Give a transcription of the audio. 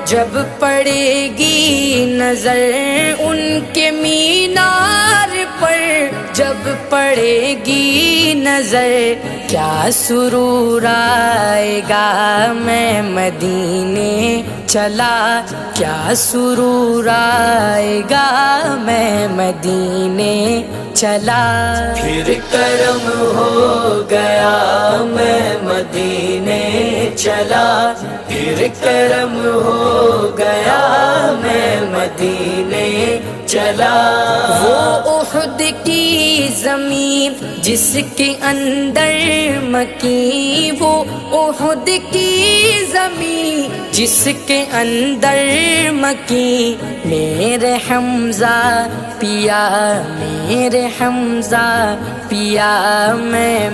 जब पड़ेगी नजर उनके मीनार पर, जब पड़ेगी नजर क्या सुरूर आएगा। मैं मदीने चला क्या सुरूर आएगा, मैं मदीने चला। फिर करम हो गया मैं मदीने चला, फिर करम हो गया मैं मदीने चला। वो उहद की ज़मीन जिसके अंदर मकी, वो उहद की ज़मीन जिसके अंदर मकी। मेरे हमज़ा पिया, मेरे हमज़ा पिया मैं